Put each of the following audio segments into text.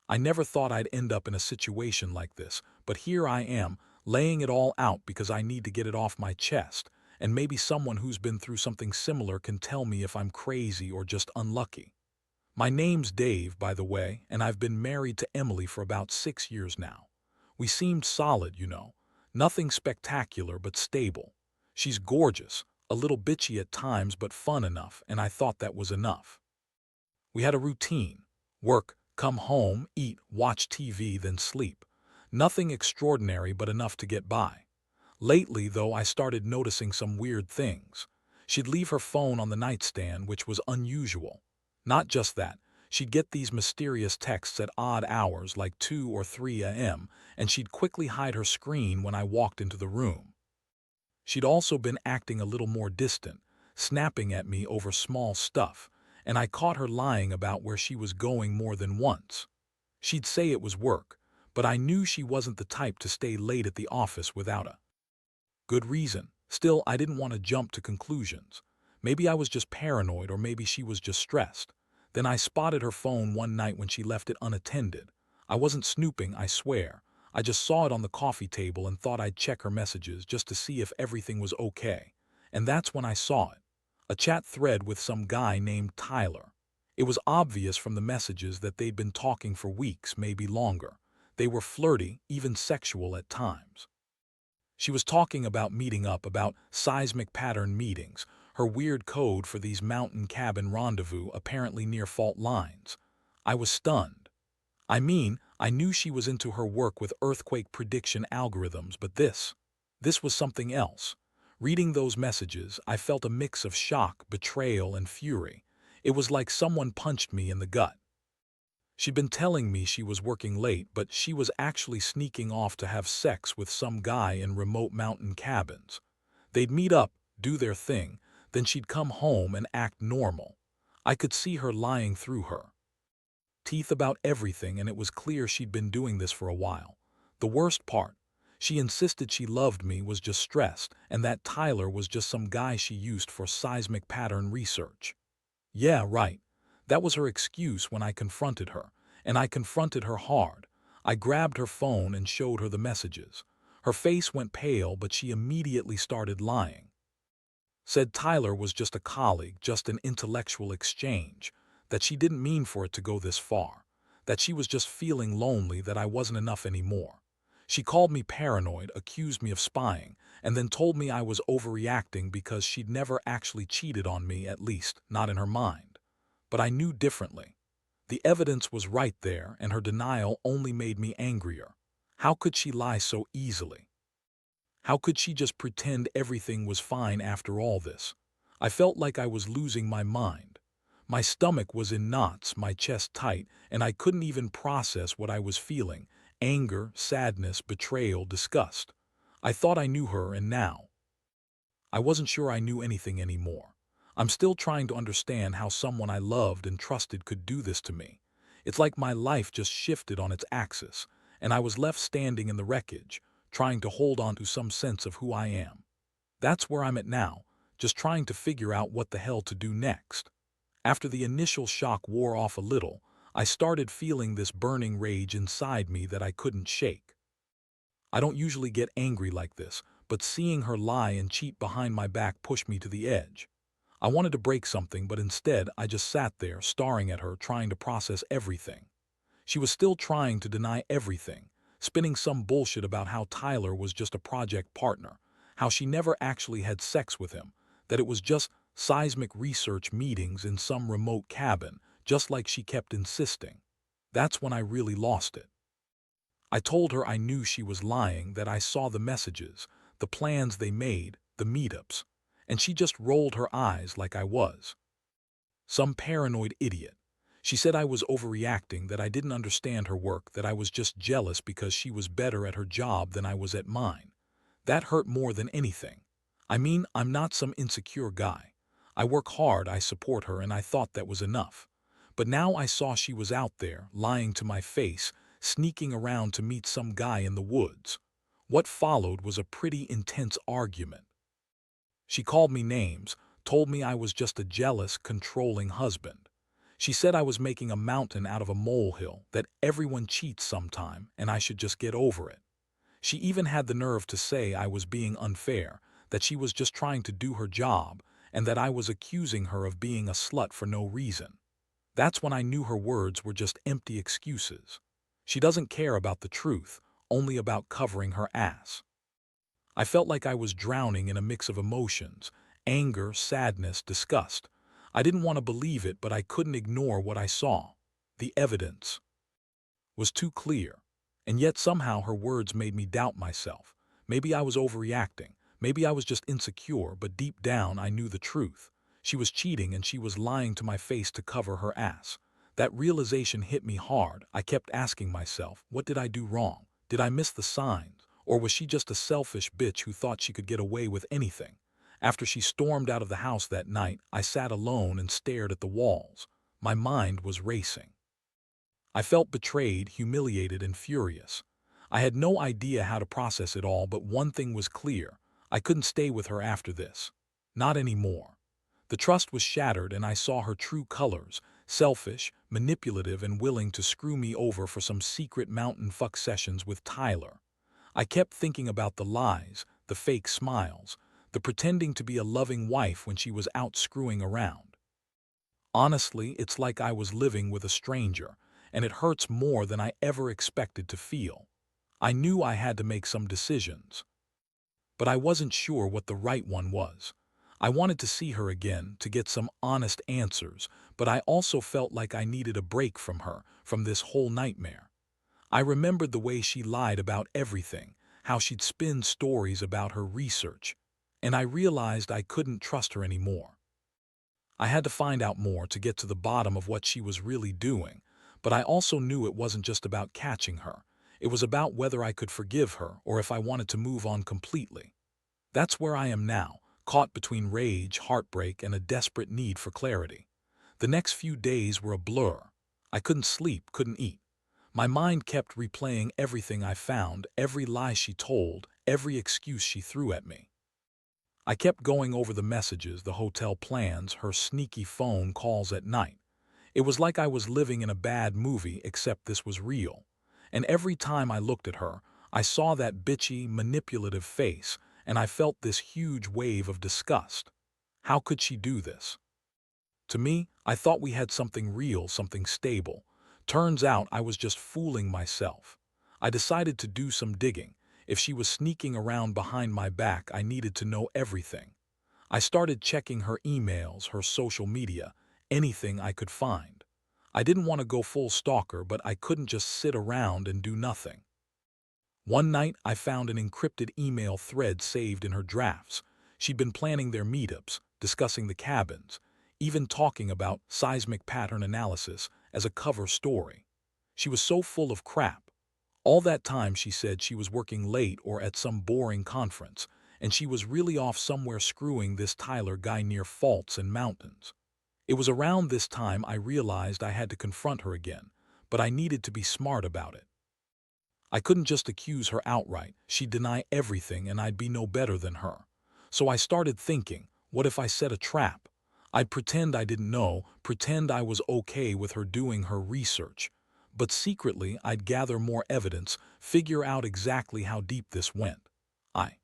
I never thought I'd end up in a situation like this, but here I am, laying it all out because I need to get it off my chest, and maybe someone who's been through something similar can tell me if I'm crazy or just unlucky. My name's Dave, by the way, and I've been married to Emily for about 6 years now. We seemed solid, you know. Nothing spectacular, but stable. She's gorgeous, a little bitchy at times, but fun enough, and I thought that was enough. We had a routine. Work, come home, eat, watch TV, then sleep. Nothing extraordinary, but enough to get by. Lately, though, I started noticing some weird things. She'd leave her phone on the nightstand, which was unusual. Not just that, she'd get these mysterious texts at odd hours like 2 or 3 a.m., and she'd quickly hide her screen when I walked into the room. She'd also been acting a little more distant, snapping at me over small stuff, and I caught her lying about where she was going more than once. She'd say it was work, but I knew she wasn't the type to stay late at the office without a good reason. Still, I didn't want to jump to conclusions. Maybe I was just paranoid, or maybe she was just stressed. Then I spotted her phone one night when she left it unattended. I wasn't snooping, I swear. I just saw it on the coffee table and thought I'd check her messages just to see if everything was okay. And that's when I saw it. A chat thread with some guy named Tyler. It was obvious from the messages that they'd been talking for weeks, maybe longer. They were flirty, even sexual at times. She was talking about meeting up, about seismic pattern meetings, her weird code for these mountain cabin rendezvous apparently near fault lines. I was stunned. I mean, I knew she was into her work with earthquake prediction algorithms, but this was something else. Reading those messages, I felt a mix of shock, betrayal, and fury. It was like someone punched me in the gut. She'd been telling me she was working late, but she was actually sneaking off to have sex with some guy in remote mountain cabins. They'd meet up, do their thing, then she'd come home and act normal. I could see her lying through her teeth about everything, and it was clear she'd been doing this for a while. The worst part, she insisted she loved me, was just stressed, and that Tyler was just some guy she used for seismic pattern research. Yeah, right. That was her excuse when I confronted her, and I confronted her hard. I grabbed her phone and showed her the messages. Her face went pale, but she immediately started lying. Said Tyler was just a colleague, just an intellectual exchange, that she didn't mean for it to go this far, that she was just feeling lonely, that I wasn't enough anymore. She called me paranoid, accused me of spying, and then told me I was overreacting because she'd never actually cheated on me, at least not in her mind. But I knew differently. The evidence was right there, and her denial only made me angrier. How could she lie so easily? How could she just pretend everything was fine after all this? I felt like I was losing my mind. My stomach was in knots, my chest tight, and I couldn't even process what I was feeling: anger, sadness, betrayal, disgust. I thought I knew her, and now I wasn't sure I knew anything anymore. I'm still trying to understand how someone I loved and trusted could do this to me. It's like my life just shifted on its axis, and I was left standing in the wreckage, trying to hold on to some sense of who I am. That's where I'm at now, just trying to figure out what the hell to do next. After the initial shock wore off a little, I started feeling this burning rage inside me that I couldn't shake. I don't usually get angry like this, but seeing her lie and cheat behind my back pushed me to the edge. I wanted to break something, but instead I just sat there, staring at her, trying to process everything. She was still trying to deny everything, spinning some bullshit about how Tyler was just a project partner, how she never actually had sex with him, that it was just seismic research meetings in some remote cabin, just like she kept insisting. That's when I really lost it. I told her I knew she was lying, that I saw the messages, the plans they made, the meetups, and she just rolled her eyes like I was some paranoid idiot. She said I was overreacting, that I didn't understand her work, that I was just jealous because she was better at her job than I was at mine. That hurt more than anything. I mean, I'm not some insecure guy. I work hard, I support her, and I thought that was enough. But now I saw she was out there, lying to my face, sneaking around to meet some guy in the woods. What followed was a pretty intense argument. She called me names, told me I was just a jealous, controlling husband. She said I was making a mountain out of a molehill, that everyone cheats sometime and I should just get over it. She even had the nerve to say I was being unfair, that she was just trying to do her job, and that I was accusing her of being a slut for no reason. That's when I knew her words were just empty excuses. She doesn't care about the truth, only about covering her ass. I felt like I was drowning in a mix of emotions: anger, sadness, disgust. I didn't want to believe it, but I couldn't ignore what I saw. The evidence was too clear. And yet somehow her words made me doubt myself. Maybe I was overreacting. Maybe I was just insecure, but deep down I knew the truth. She was cheating and she was lying to my face to cover her ass. That realization hit me hard. I kept asking myself, what did I do wrong? Did I miss the signs? Or was she just a selfish bitch who thought she could get away with anything? After she stormed out of the house that night, I sat alone and stared at the walls. My mind was racing. I felt betrayed, humiliated, and furious. I had no idea how to process it all, but one thing was clear: I couldn't stay with her after this. Not anymore. The trust was shattered and I saw her true colors: selfish, manipulative, and willing to screw me over for some secret mountain fuck sessions with Tyler. I kept thinking about the lies, the fake smiles, the pretending to be a loving wife when she was out screwing around. Honestly, it's like I was living with a stranger, and it hurts more than I ever expected to feel. I knew I had to make some decisions, but I wasn't sure what the right one was. I wanted to see her again, to get some honest answers, but I also felt like I needed a break from her, from this whole nightmare. I remembered the way she lied about everything, how she'd spin stories about her research, and I realized I couldn't trust her anymore. I had to find out more to get to the bottom of what she was really doing, but I also knew it wasn't just about catching her. It was about whether I could forgive her or if I wanted to move on completely. That's where I am now, caught between rage, heartbreak, and a desperate need for clarity. The next few days were a blur. I couldn't sleep, couldn't eat. My mind kept replaying everything I found, every lie she told, every excuse she threw at me. I kept going over the messages, the hotel plans, her sneaky phone calls at night. It was like I was living in a bad movie, except this was real. And every time I looked at her, I saw that bitchy, manipulative face, and I felt this huge wave of disgust. How could she do this? To me, I thought we had something real, something stable. Turns out I was just fooling myself. I decided to do some digging. If she was sneaking around behind my back, I needed to know everything. I started checking her emails, her social media, anything I could find. I didn't want to go full stalker, but I couldn't just sit around and do nothing. One night, I found an encrypted email thread saved in her drafts. She'd been planning their meetups, discussing the cabins, even talking about seismic pattern analysis as a cover story. She was so full of crap. All that time she said she was working late or at some boring conference, and she was really off somewhere screwing this Tyler guy near faults and mountains. It was around this time I realized I had to confront her again, but I needed to be smart about it. I couldn't just accuse her outright. She'd deny everything and I'd be no better than her. So I started thinking, what if I set a trap? I'd pretend I didn't know, pretend I was okay with her doing her research. But secretly, I'd gather more evidence, figure out exactly how deep this went. I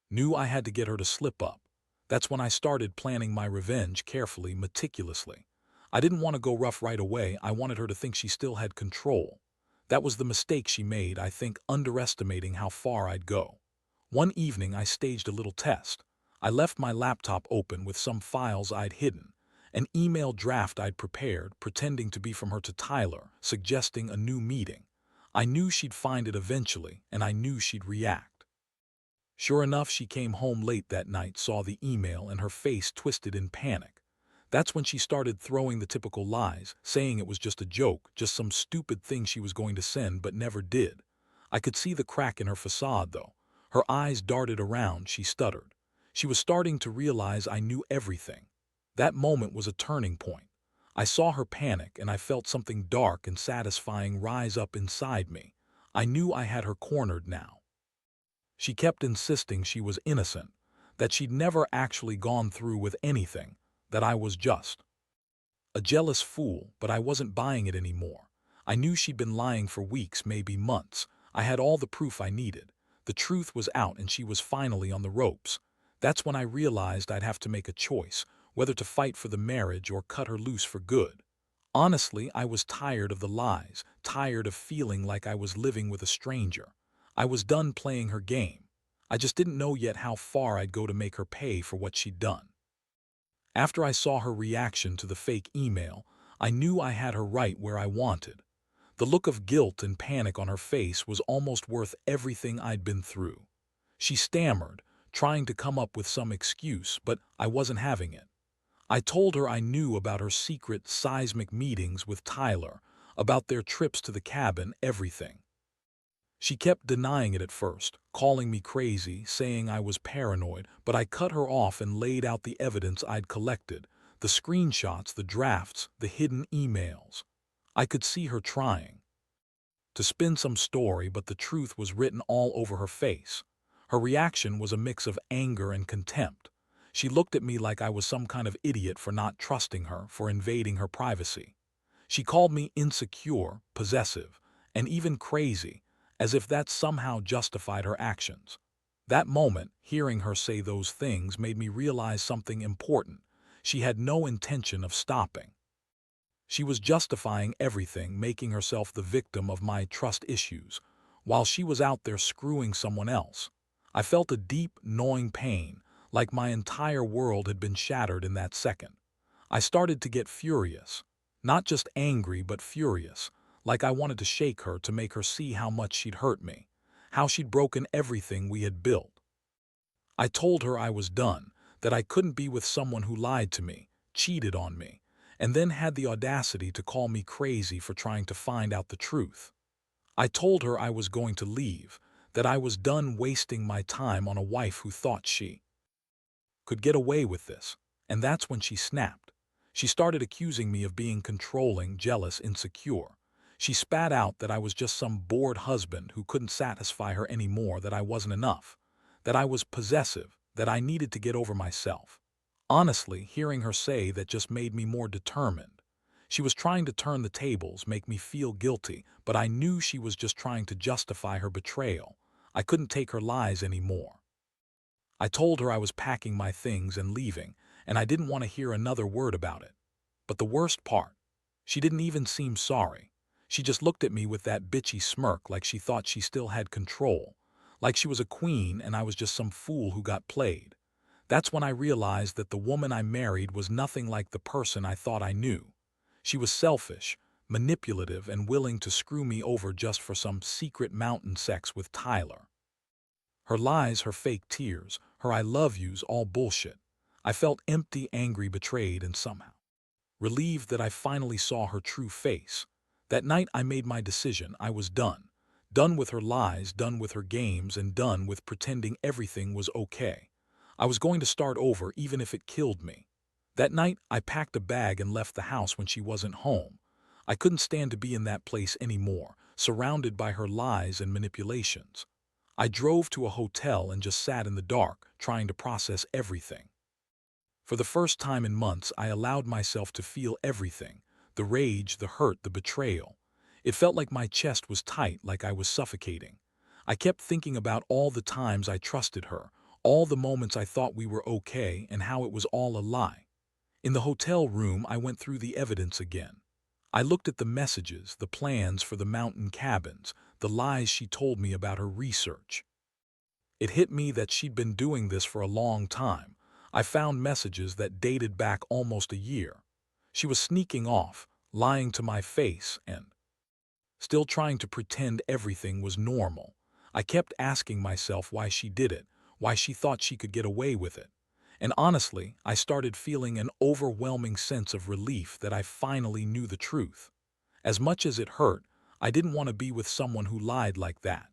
knew I had to get her to slip up. That's when I started planning my revenge carefully, meticulously. I didn't want to go rough right away. I wanted her to think she still had control. That was the mistake she made, I think, underestimating how far I'd go. One evening, I staged a little test. I left my laptop open with some files I'd hidden, an email draft I'd prepared, pretending to be from her to Tyler, suggesting a new meeting. I knew she'd find it eventually, and I knew she'd react. Sure enough, she came home late that night, saw the email, and her face twisted in panic. That's when she started throwing the typical lies, saying it was just a joke, just some stupid thing she was going to send but never did. I could see the crack in her facade, though. Her eyes darted around, she stuttered. She was starting to realize I knew everything. That moment was a turning point. I saw her panic, and I felt something dark and satisfying rise up inside me. I knew I had her cornered now. She kept insisting she was innocent, that she'd never actually gone through with anything, that I was just A jealous fool, but I wasn't buying it anymore. I knew she'd been lying for weeks, maybe months. I had all the proof I needed. The truth was out and she was finally on the ropes. That's when I realized I'd have to make a choice, whether to fight for the marriage or cut her loose for good. Honestly, I was tired of the lies, tired of feeling like I was living with a stranger. I was done playing her game. I just didn't know yet how far I'd go to make her pay for what she'd done. After I saw her reaction to the fake email, I knew I had her right where I wanted. The look of guilt and panic on her face was almost worth everything I'd been through. She stammered, trying to come up with some excuse, but I wasn't having it. I told her I knew about her secret seismic meetings with Tyler, about their trips to the cabin, everything. She kept denying it at first, calling me crazy, saying I was paranoid, but I cut her off and laid out the evidence I'd collected, the screenshots, the drafts, the hidden emails. I could see her trying to spin some story, but the truth was written all over her face. Her reaction was a mix of anger and contempt. She looked at me like I was some kind of idiot for not trusting her, for invading her privacy. She called me insecure, possessive, and even crazy, as if that somehow justified her actions. That moment, hearing her say those things, made me realize something important. She had no intention of stopping. She was justifying everything, making herself the victim of my trust issues, while she was out there screwing someone else. I felt a deep, gnawing pain, like my entire world had been shattered in that second. I started to get furious. Not just angry, but furious, like I wanted to shake her to make her see how much she'd hurt me, how she'd broken everything we had built. I told her I was done, that I couldn't be with someone who lied to me, cheated on me, and then had the audacity to call me crazy for trying to find out the truth. I told her I was going to leave, that I was done wasting my time on a wife who thought she could get away with this, and that's when she snapped. She started accusing me of being controlling, jealous, insecure. She spat out that I was just some bored husband who couldn't satisfy her anymore, that I wasn't enough, that I was possessive, that I needed to get over myself. Honestly, hearing her say that just made me more determined. She was trying to turn the tables, make me feel guilty, but I knew she was just trying to justify her betrayal. I couldn't take her lies anymore. I told her I was packing my things and leaving, and I didn't want to hear another word about it. But the worst part, she didn't even seem sorry. She just looked at me with that bitchy smirk, like she thought she still had control, like she was a queen and I was just some fool who got played. That's when I realized that the woman I married was nothing like the person I thought I knew. She was selfish, manipulative, and willing to screw me over just for some secret mountain sex with Tyler. Her lies, her fake tears, her I love yous, all bullshit. I felt empty, angry, betrayed, and somehow relieved that I finally saw her true face. That night I made my decision. I was done. Done with her lies, done with her games, and done with pretending everything was okay. I was going to start over even if it killed me. That night I packed a bag and left the house when she wasn't home. I couldn't stand to be in that place anymore, surrounded by her lies and manipulations. I drove to a hotel and just sat in the dark, trying to process everything. For the first time in months, I allowed myself to feel everything, the rage, the hurt, the betrayal. It felt like my chest was tight, like I was suffocating. I kept thinking about all the times I trusted her, all the moments I thought we were okay, and how it was all a lie. In the hotel room, I went through the evidence again. I looked at the messages, the plans for the mountain cabins, the lies she told me about her research. It hit me that she'd been doing this for a long time. I found messages that dated back almost a year. She was sneaking off, lying to my face, and still trying to pretend everything was normal. I kept asking myself why she did it, why she thought she could get away with it. And honestly, I started feeling an overwhelming sense of relief that I finally knew the truth. As much as it hurt, I didn't want to be with someone who lied like that.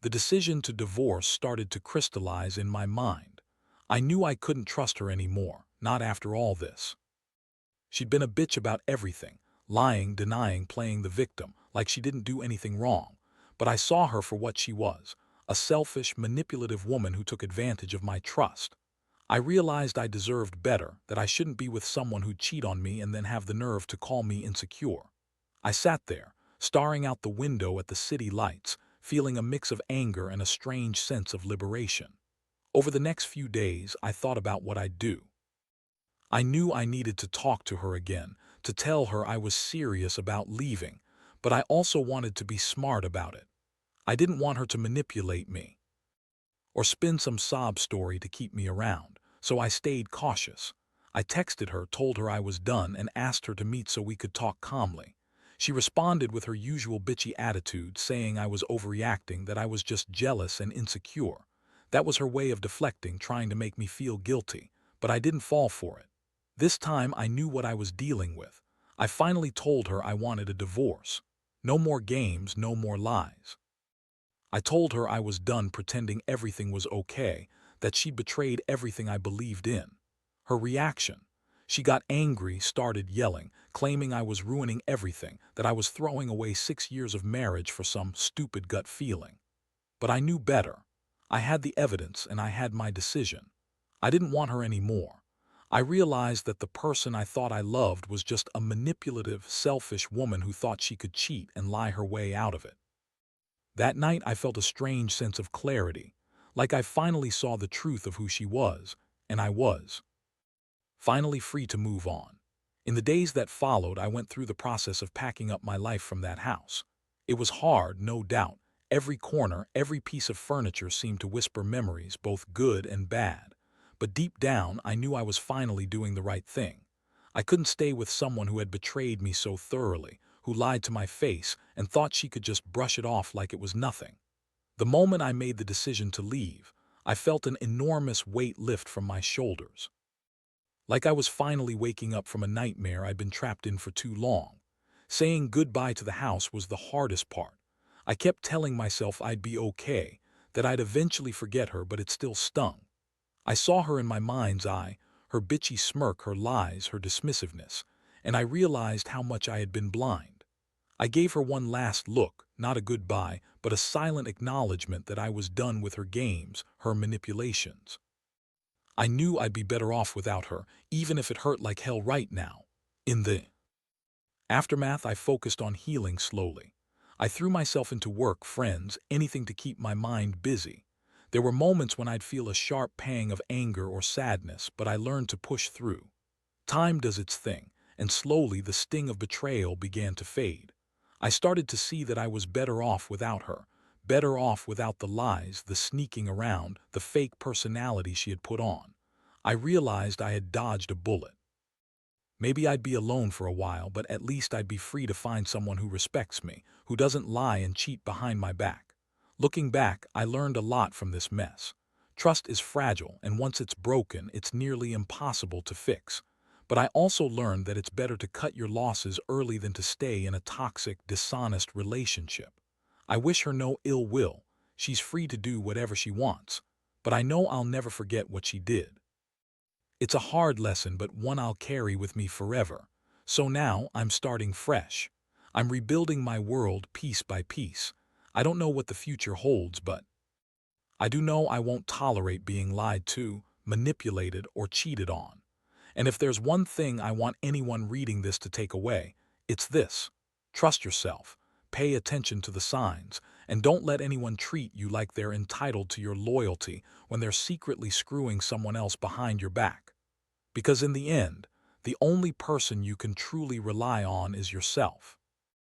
The decision to divorce started to crystallize in my mind. I knew I couldn't trust her anymore, not after all this. She'd been a bitch about everything, lying, denying, playing the victim, like she didn't do anything wrong. But I saw her for what she was, a selfish, manipulative woman who took advantage of my trust. I realized I deserved better, that I shouldn't be with someone who'd cheat on me and then have the nerve to call me insecure. I sat there, staring out the window at the city lights, feeling a mix of anger and a strange sense of liberation. Over the next few days, I thought about what I'd do. I knew I needed to talk to her again, to tell her I was serious about leaving, but I also wanted to be smart about it. I didn't want her to manipulate me or spin some sob story to keep me around, so I stayed cautious. I texted her, told her I was done, and asked her to meet so we could talk calmly. She responded with her usual bitchy attitude, saying I was overreacting, that I was just jealous and insecure. That was her way of deflecting, trying to make me feel guilty, but I didn't fall for it. This time I knew what I was dealing with. I finally told her I wanted a divorce. No more games, no more lies. I told her I was done pretending everything was okay, that she'd betrayed everything I believed in. Her reaction: she got angry, started yelling, claiming I was ruining everything, that I was throwing away 6 years of marriage for some stupid gut feeling. But I knew better. I had the evidence and I had my decision. I didn't want her anymore. I realized that the person I thought I loved was just a manipulative, selfish woman who thought she could cheat and lie her way out of it. That night I felt a strange sense of clarity, like I finally saw the truth of who she was, and I was finally free to move on. In the days that followed, I went through the process of packing up my life from that house. It was hard, no doubt. Every corner, every piece of furniture seemed to whisper memories, both good and bad. But deep down, I knew I was finally doing the right thing. I couldn't stay with someone who had betrayed me so thoroughly, who lied to my face and thought she could just brush it off like it was nothing. The moment I made the decision to leave, I felt an enormous weight lift from my shoulders. Like I was finally waking up from a nightmare I'd been trapped in for too long. Saying goodbye to the house was the hardest part. I kept telling myself I'd be okay, that I'd eventually forget her, but it still stung. I saw her in my mind's eye, her bitchy smirk, her lies, her dismissiveness, and I realized how much I had been blind. I gave her one last look, not a goodbye, but a silent acknowledgement that I was done with her games, her manipulations. I knew I'd be better off without her, even if it hurt like hell right now. In the aftermath, I focused on healing slowly. I threw myself into work, friends, anything to keep my mind busy. There were moments when I'd feel a sharp pang of anger or sadness, but I learned to push through. Time does its thing, and slowly the sting of betrayal began to fade. I started to see that I was better off without her, better off without the lies, the sneaking around, the fake personality she had put on. I realized I had dodged a bullet. Maybe I'd be alone for a while, but at least I'd be free to find someone who respects me, who doesn't lie and cheat behind my back. Looking back, I learned a lot from this mess. Trust is fragile, and once it's broken, it's nearly impossible to fix. But I also learned that it's better to cut your losses early than to stay in a toxic, dishonest relationship. I wish her no ill will. She's free to do whatever she wants. But I know I'll never forget what she did. It's a hard lesson, but one I'll carry with me forever. So now I'm starting fresh. I'm rebuilding my world piece by piece. I don't know what the future holds, but I do know I won't tolerate being lied to, manipulated, or cheated on. And if there's one thing I want anyone reading this to take away, it's this: trust yourself, pay attention to the signs, and don't let anyone treat you like they're entitled to your loyalty when they're secretly screwing someone else behind your back. Because in the end, the only person you can truly rely on is yourself.